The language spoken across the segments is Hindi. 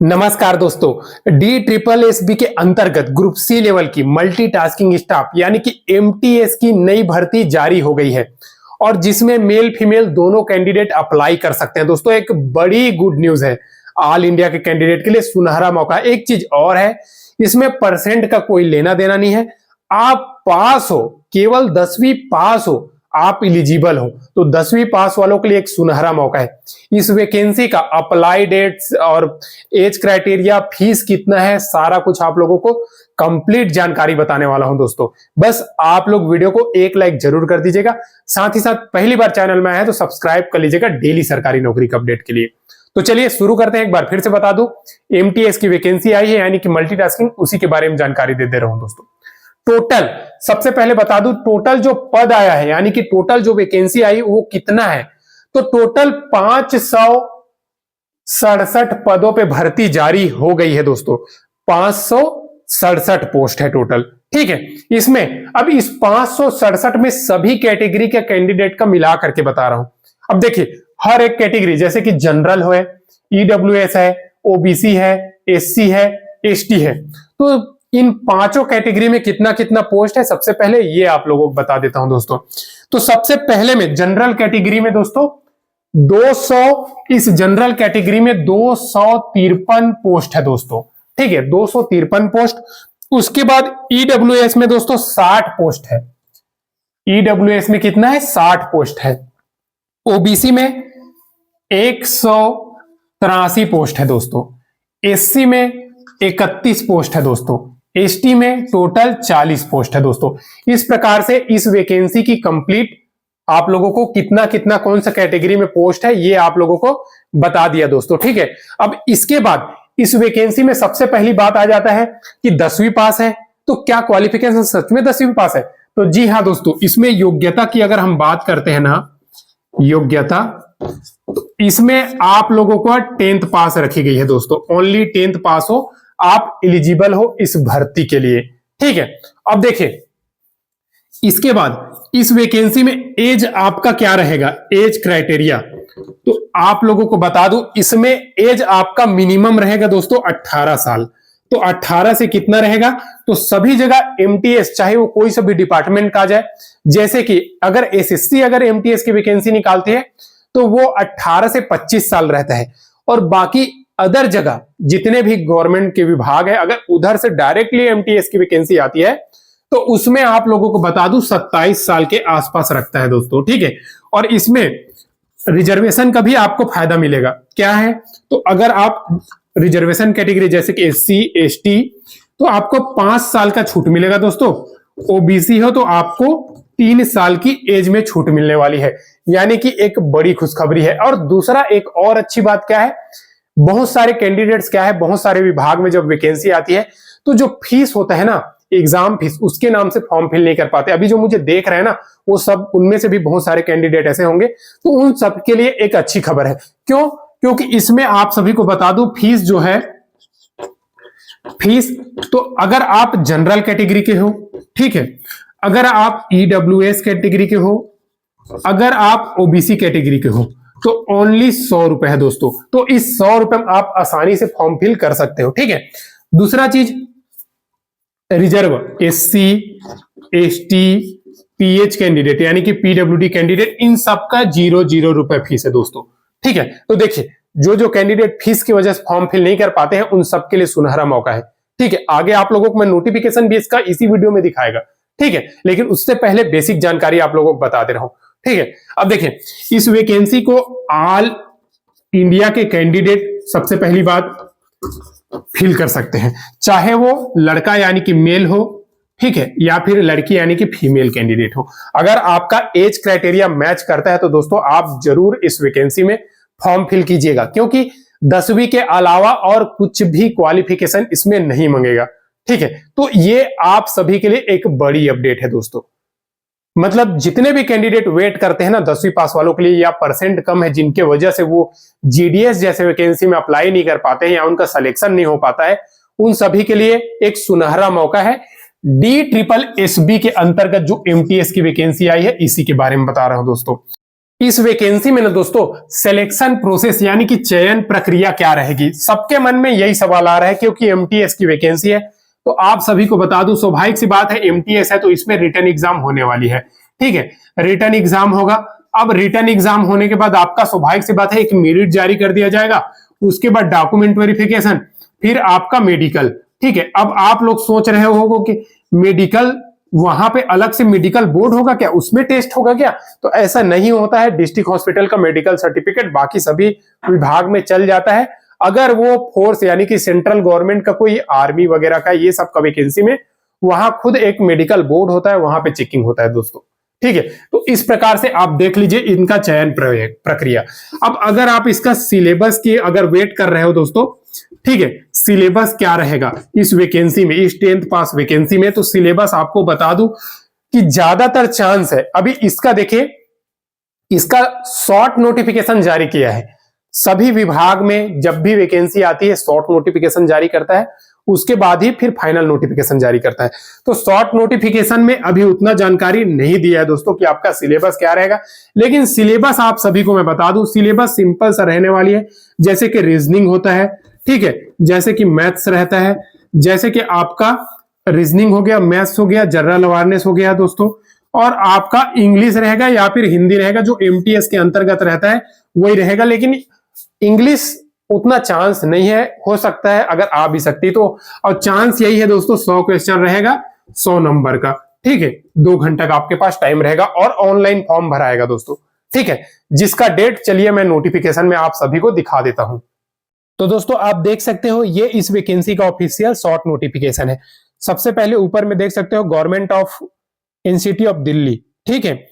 नमस्कार दोस्तों, डी ट्रिपल एस बी के अंतर्गत ग्रुप सी लेवल की मल्टीटास्किंग स्टाफ यानी कि एमटीएस की नई भर्ती जारी हो गई है और जिसमें मेल फीमेल दोनों कैंडिडेट अप्लाई कर सकते हैं। दोस्तों, एक बड़ी गुड न्यूज है ऑल इंडिया के कैंडिडेट के लिए, सुनहरा मौका। एक चीज और है, इसमें परसेंट का कोई लेना देना नहीं है। आप पास हो, केवल 10वीं पास हो, आप इलिजिबल हो, तो 10वीं पास वालों के लिए एक सुनहरा मौका है। इस वैकेंसी का अप्लाई डेट्स और एज क्राइटेरिया, फीस कितना है, सारा कुछ आप लोगों को कंप्लीट जानकारी बताने वाला हूं दोस्तों। बस आप लोग वीडियो को एक लाइक जरूर कर दीजिएगा, साथ ही साथ पहली बार चैनल में आए हैं तो सब्सक्राइब कर लीजिएगा डेली सरकारी नौकरी के अपडेट के लिए। तो चलिए शुरू करते हैं। एक बार फिर से बता दूं, एमटीएस की वैकेंसी आई है यानी कि मल्टीटास्किंग, उसी के बारे में जानकारी दे रहा हूं दोस्तों। टोटल सबसे पहले बता दूं, टोटल जो पद आया है यानी कि टोटल जो वैकेंसी आई वो कितना है, तो टोटल 567 पदों पे भर्ती जारी हो गई है दोस्तों। 567 पोस्ट है टोटल, ठीक है। इसमें अब इस 567 में सभी कैटेगरी के कैंडिडेट का मिला करके बता रहा हूं। अब देखिए, हर एक कैटेगरी जैसे कि जनरल है, ईडब्ल्यूएस है, ओबीसी है, एससी है, एसटी है, तो इन पांचों कैटेगरी में कितना कितना पोस्ट है, सबसे पहले ये आप लोगों को बता देता हूं दोस्तों। तो सबसे पहले में जनरल कैटेगरी में दोस्तों 200, इस जनरल कैटेगरी में 253 पोस्ट है दोस्तों, ठीक है, 253 पोस्ट। उसके बाद ईडब्ल्यूएस में दोस्तों 60 पोस्ट है। ईडब्ल्यूएस में कितना है, 60 पोस्ट है। ओबीसी में 183 पोस्ट है दोस्तों। एससी में 31 पोस्ट है दोस्तों। एसटी में टोटल 40 पोस्ट है दोस्तों। इस प्रकार से इस वैकेंसी की कंप्लीट आप लोगों को कितना कितना कौन सा कैटेगरी में पोस्ट है ये आप लोगों को बता दिया दोस्तों, ठीक है। अब इसके बाद इस वैकेंसी में सबसे पहली बात आ जाता है कि 10वीं पास है, तो क्या क्वालिफिकेशन सच में 10वीं पास है? तो जी हाँ दोस्तों, इसमें योग्यता की अगर हम बात करते हैं ना, योग्यता, तो इसमें आप लोगों को 10th पास रखी गई है दोस्तों। ओनली 10th पास हो, आप एलिजिबल हो इस भर्ती के लिए, ठीक है। अब देखिए, इसके बाद इस वैकेंसी में एज आपका क्या रहेगा, एज क्राइटेरिया, तो आप लोगों को बता दूं, इसमें एज आपका मिनिमम रहेगा दोस्तों 18 साल। तो 18 से कितना रहेगा, तो सभी जगह एमटीएस, चाहे वो कोई सा भी डिपार्टमेंट का जाए, जैसे कि अगर एसएससी अगर एमटीएस की वैकेंसी निकालती है तो वो 18 से 25 साल रहता है, और बाकी अदर जगह जितने भी गवर्नमेंट के विभाग है, अगर उधर से डायरेक्टली एमटीएस की वैकेंसी आती है तो उसमें आप लोगों को बता दूं 27 साल के आसपास रखता है दोस्तों, ठीक है। और इसमें रिजर्वेशन का भी आपको फायदा मिलेगा। क्या है, तो अगर आप रिजर्वेशन कैटेगरी जैसे कि एससी एसटी, तो आपको 5 साल का छूट मिलेगा दोस्तों। ओबीसी हो तो आपको 3 साल की एज में छूट मिलने वाली है, यानी कि एक बड़ी खुशखबरी है। और दूसरा एक और अच्छी बात क्या है, बहुत सारे कैंडिडेट्स क्या है, बहुत सारे विभाग में जब वैकेंसी आती है तो जो फीस होता है ना, एग्जाम फीस, उसके नाम से फॉर्म फिल नहीं कर पाते। अभी जो मुझे देख रहे हैं ना, वो सब, उनमें से भी बहुत सारे कैंडिडेट ऐसे होंगे, तो उन सब के लिए एक अच्छी खबर है। क्यों? क्योंकि इसमें आप सभी को बता दूं, फीस जो है, फीस, तो अगर आप जनरल कैटेगरी के हो, ठीक है, अगर आप ईडब्ल्यूएस कैटेगरी के हो, अगर आप ओबीसी कैटेगरी के हो, तो ओनली 100 रुपए है दोस्तों। तो इस 100 रुपए में आप आसानी से फॉर्म फिल कर सकते हो, ठीक है। दूसरा चीज, reserve, SC ST pH candidate यानी कि पीडब्ल्यूडी कैंडिडेट, इन सबका 0 रुपए फीस है दोस्तों, ठीक है। तो देखिए, जो जो कैंडिडेट फीस की वजह से फॉर्म फिल नहीं कर पाते हैं, उन सबके लिए सुनहरा मौका है, ठीक है। आगे आप लोगों को मैं नोटिफिकेशन भी इसका इसी वीडियो में दिखाएगा, ठीक है, लेकिन उससे पहले बेसिक जानकारी आप लोगों को बता दे रहा हूं, ठीक है। अब देखिए, इस वैकेंसी को ऑल इंडिया के कैंडिडेट सबसे पहली बात फिल कर सकते हैं, चाहे वो लड़का यानी कि मेल हो, ठीक है, या फिर लड़की यानी कि फीमेल कैंडिडेट हो। अगर आपका एज क्राइटेरिया मैच करता है तो दोस्तों आप जरूर इस वैकेंसी में फॉर्म फिल कीजिएगा, क्योंकि 10वीं के अलावा और कुछ भी क्वालिफिकेशन इसमें नहीं मांगेगा, ठीक है। तो ये आप सभी के लिए एक बड़ी अपडेट है दोस्तों। मतलब जितने भी कैंडिडेट वेट करते हैं ना 10वीं पास वालों के लिए, या परसेंट कम है जिनके वजह से वो जीडीएस जैसे वैकेंसी में अप्लाई नहीं कर पाते हैं या उनका सिलेक्शन नहीं हो पाता है, उन सभी के लिए एक सुनहरा मौका है। डी ट्रिपल एस बी के अंतर्गत जो एमटीएस की वैकेंसी आई है, इसी के बारे में बता रहा हूं दोस्तों। इस वैकेंसी में ना दोस्तों सिलेक्शन प्रोसेस यानी कि चयन प्रक्रिया क्या रहेगी, सबके मन में यही सवाल आ रहा है क्योंकि एमटीएस की वैकेंसी है। तो आप सभी को बता दूं, स्वाभाविक सी बात है, एमटीएस है तो इसमें रिटन एग्जाम होने वाली है। ठीक है, रिटन एग्जाम होगा। अब रिटन एग्जाम होने के बाद आपका स्वाभाविक सी बात है एक मेरिट जारी कर दिया जाएगा, उसके बाद डॉक्यूमेंट वेरिफिकेशन, फिर आपका मेडिकल। ठीक है, अब आप लोग सोच रहे होंगे कि मेडिकल वहां पे अलग से मेडिकल बोर्ड होगा क्या, उसमें टेस्ट होगा क्या? तो ऐसा नहीं होता है। डिस्ट्रिक्ट हॉस्पिटल का मेडिकल सर्टिफिकेट बाकी सभी विभाग में चल जाता है। अगर वो फोर्स यानी कि सेंट्रल गवर्नमेंट का कोई आर्मी वगैरह का ये सब का वैकेंसी में वहां खुद एक मेडिकल बोर्ड होता है, वहां पे चेकिंग होता है दोस्तों। ठीक है, तो इस प्रकार से आप देख लीजिए इनका चयन प्रक्रिया। अब अगर आप इसका सिलेबस की अगर वेट कर रहे हो दोस्तों, ठीक है, सिलेबस क्या रहेगा इस वैकेंसी में, इस 10th पास वैकेंसी में, तो सिलेबस आपको बता दूं कि ज्यादातर चांस है अभी इसका, देखिए इसका शॉर्ट नोटिफिकेशन जारी किया है। सभी विभाग में जब भी वैकेंसी आती है शॉर्ट नोटिफिकेशन जारी करता है, उसके बाद ही फिर फाइनल नोटिफिकेशन जारी करता है। तो शॉर्ट नोटिफिकेशन में अभी उतना जानकारी नहीं दिया है दोस्तों कि आपका सिलेबस क्या रहेगा, लेकिन सिलेबस आप सभी को मैं बता दूं, सिलेबस सिंपल सा रहने वाली है। जैसे कि रीजनिंग होता है, ठीक है, जैसे कि मैथ्स रहता है, जैसे कि आपका रीजनिंग हो गया, मैथ्स हो गया, जनरल अवेयरनेस हो गया दोस्तों, और आपका इंग्लिश रहेगा या फिर हिंदी रहेगा, जो एमटीएस के अंतर्गत रहता है वही रहेगा। लेकिन इंग्लिश उतना चांस नहीं है, हो सकता है अगर आ भी सकती तो, और चांस यही है दोस्तों 100 क्वेश्चन रहेगा 100 नंबर का। ठीक है, 2 घंटे का आपके पास टाइम रहेगा और ऑनलाइन फॉर्म भराएगा दोस्तों। ठीक है, जिसका डेट चलिए मैं नोटिफिकेशन में आप सभी को दिखा देता हूं। तो दोस्तों आप देख सकते हो ये इस वैकेंसी का ऑफिशियल शॉर्ट नोटिफिकेशन है। सबसे पहले ऊपर में देख सकते हो government of NCT of Delhi. ठीक है,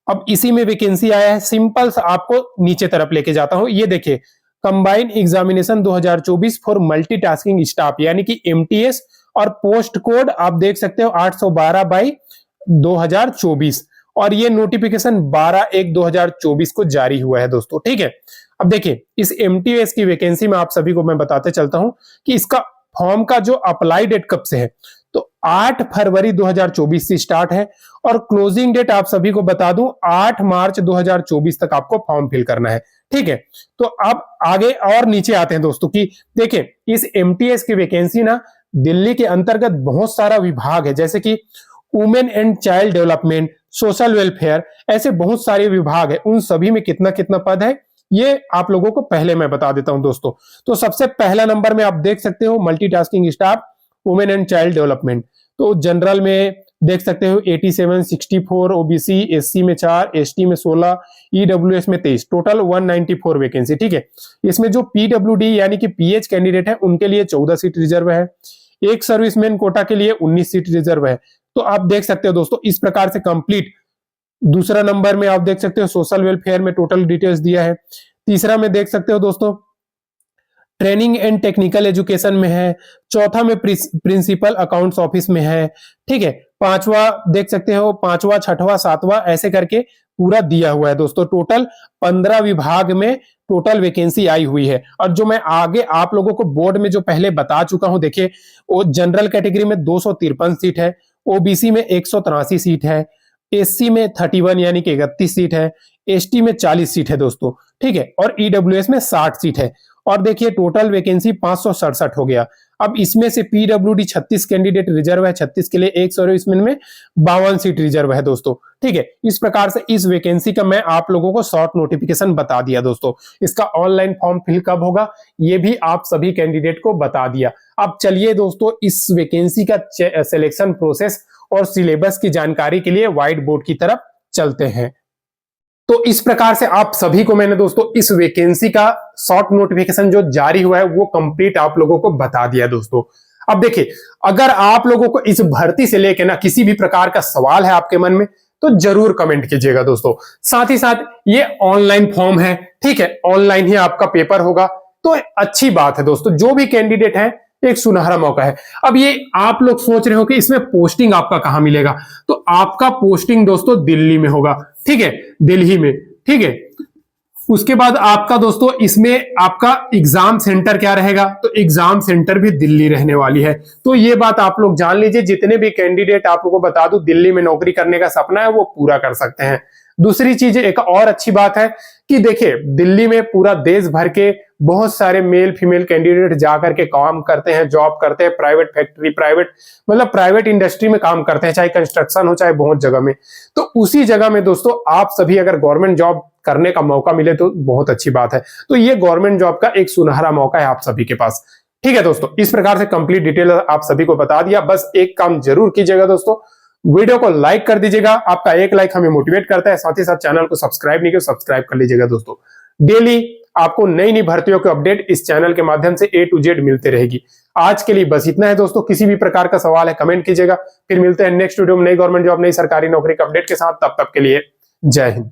अब इसी में वैकेंसी आया है। सिंपल आपको नीचे तरफ लेके जाता हूं, ये देखिए combined examination 2024 for multitasking staff यानी कि एमटीएस, और पोस्ट कोड आप देख सकते हो 812/2024, और ये नोटिफिकेशन 12/1/2024 को जारी हुआ है दोस्तों। ठीक है, अब देखिए इस एमटीएस की वैकेंसी में आप सभी को मैं बताते चलता हूं कि इसका फॉर्म का जो अप्लाई डेट कब से है, तो 8 फरवरी 2024 से स्टार्ट है, और क्लोजिंग डेट आप सभी को बता दूं 8 मार्च 2024 तक आपको फॉर्म फिल करना है। ठीक है, तो अब आगे और नीचे आते हैं दोस्तों कि देखिए इस एमटीएस की वैकेंसी ना दिल्ली के अंतर्गत बहुत सारा विभाग है, जैसे कि women and child development, social welfare, ऐसे बहुत सारे विभाग है। उन सभी में कितना कितना पद है ये आप लोगों को पहले मैं बता देता हूं दोस्तों। तो सबसे पहला नंबर में आप देख सकते हो multitasking staff women and child development. तो जनरल में देख सकते हो 87, 64, ओबीसी, एससी में 4, एसटी में 16, ईडब्ल्यूएस में 23, टोटल 194 वैकेंसी। ठीक है, इसमें जो पीडब्ल्यूडी यानी कि पीएच कैंडिडेट है उनके लिए 14 सीट रिजर्व है, एक सर्विसमैन कोटा के लिए 19 सीट रिजर्व है। तो आप देख सकते हो दोस्तों इस प्रकार से कंप्लीट। दूसरा नंबर में आप देख सकते हो सोशल वेलफेयर में टोटल डिटेल्स दिया है। तीसरा में देख सकते हो दोस्तों ट्रेनिंग एंड टेक्निकल एजुकेशन में है। चौथा में प्रिंसिपल अकाउंट्स ऑफिस में है। ठीक है, पांचवा देख सकते हो, पांचवा, छठवा, सातवां ऐसे करके पूरा दिया हुआ है दोस्तों। टोटल 15 विभाग में टोटल वैकेंसी आई हुई है। और जो मैं आगे आप लोगों को बोर्ड में जो पहले बता चुका हूं, देखिए वो जनरल कैटेगरी में 253 सीट है, ओबीसी में 183 सीट है, एससी में 31 यानी कि 31 सीट है, एसटी में 40 सीट है दोस्तों। ठीक है, और ईडब्ल्यूएस में 60 सीट है। और देखिए टोटल वैकेंसी 567 हो गया। अब इसमें से पीडब्ल्यूडी 36 कैंडिडेट रिजर्व है, 36 के लिए एक सर्विसमैन में 52 सीट रिजर्व है दोस्तों। ठीक है, इस प्रकार से इस वैकेंसी का मैं आप लोगों को शॉर्ट नोटिफिकेशन बता दिया दोस्तों। इसका ऑनलाइन फॉर्म फिल कब होगा ये भी आप सभी कैंडिडेट को बता दिया। अब चलिए दोस्तों इस वैकेंसी का सिलेक्शन प्रोसेस और सिलेबस की जानकारी के लिए व्हाइट बोर्ड की तरफ चलते हैं। तो इस प्रकार से आप सभी को मैंने दोस्तों इस वैकेंसी का शॉर्ट नोटिफिकेशन जो जारी हुआ है वो कंप्लीट आप लोगों को बता दिया दोस्तों। अब देखिए अगर आप लोगों को इस भर्ती से लेकर ना किसी भी प्रकार का सवाल है आपके मन में तो जरूर कमेंट कीजिएगा दोस्तों। साथ ही साथ ये ऑनलाइन फॉर्म है, ठीक है, ऑनलाइन ही आपका पेपर होगा, तो अच्छी बात है दोस्तों। जो भी कैंडिडेट है एक सुनहरा मौका है। अब ये आप लोग सोच रहे हो कि इसमें पोस्टिंग आपका कहां मिलेगा, तो आपका पोस्टिंग दोस्तों दिल्ली में होगा। ठीक है, दिल्ली में। ठीक है, उसके बाद आपका दोस्तों इसमें आपका एग्जाम सेंटर क्या रहेगा, तो एग्जाम सेंटर भी दिल्ली रहने वाली है। तो ये बात आप लोग जान लीजिए। जितने भी कैंडिडेट आप लोगों को बता दूं दिल्ली में नौकरी करने का सपना है वो पूरा कर सकते हैं। दूसरी चीज एक और अच्छी बात है कि देखिए दिल्ली में पूरा देश भर के बहुत सारे मेल फीमेल कैंडिडेट जाकर के काम करते हैं, जॉब करते हैं, प्राइवेट फैक्ट्री, प्राइवेट मतलब प्राइवेट इंडस्ट्री में काम करते हैं, चाहे कंस्ट्रक्शन हो चाहे बहुत जगह में। तो उसी जगह में दोस्तों आप सभी अगर गवर्नमेंट जॉब करने का मौका मिले तो बहुत अच्छी बात है। तो ये गवर्नमेंट जॉब का एक सुनहरा मौका है आप सभी के पास। ठीक है दोस्तों, इस प्रकार से कंप्लीट डिटेल आप सभी को बता दिया। बस एक काम जरूर कीजिएगा दोस्तों, वीडियो को लाइक कर दीजिएगा, आपका एक लाइक हमें मोटिवेट करता है। साथ ही साथ चैनल को सब्सक्राइब नहीं किया, सब्सक्राइब कर लीजिएगा दोस्तों। डेली आपको नई नई भर्तियों के अपडेट इस चैनल के माध्यम से A to Z मिलते रहेगी। आज के लिए बस इतना है दोस्तों, किसी भी प्रकार का सवाल है कमेंट कीजिएगा। फिर मिलते हैं नेक्स्ट वीडियो में नई गवर्नमेंट जॉब, नई सरकारी नौकरी के अपडेट के साथ। तब तक के लिए जय हिंद।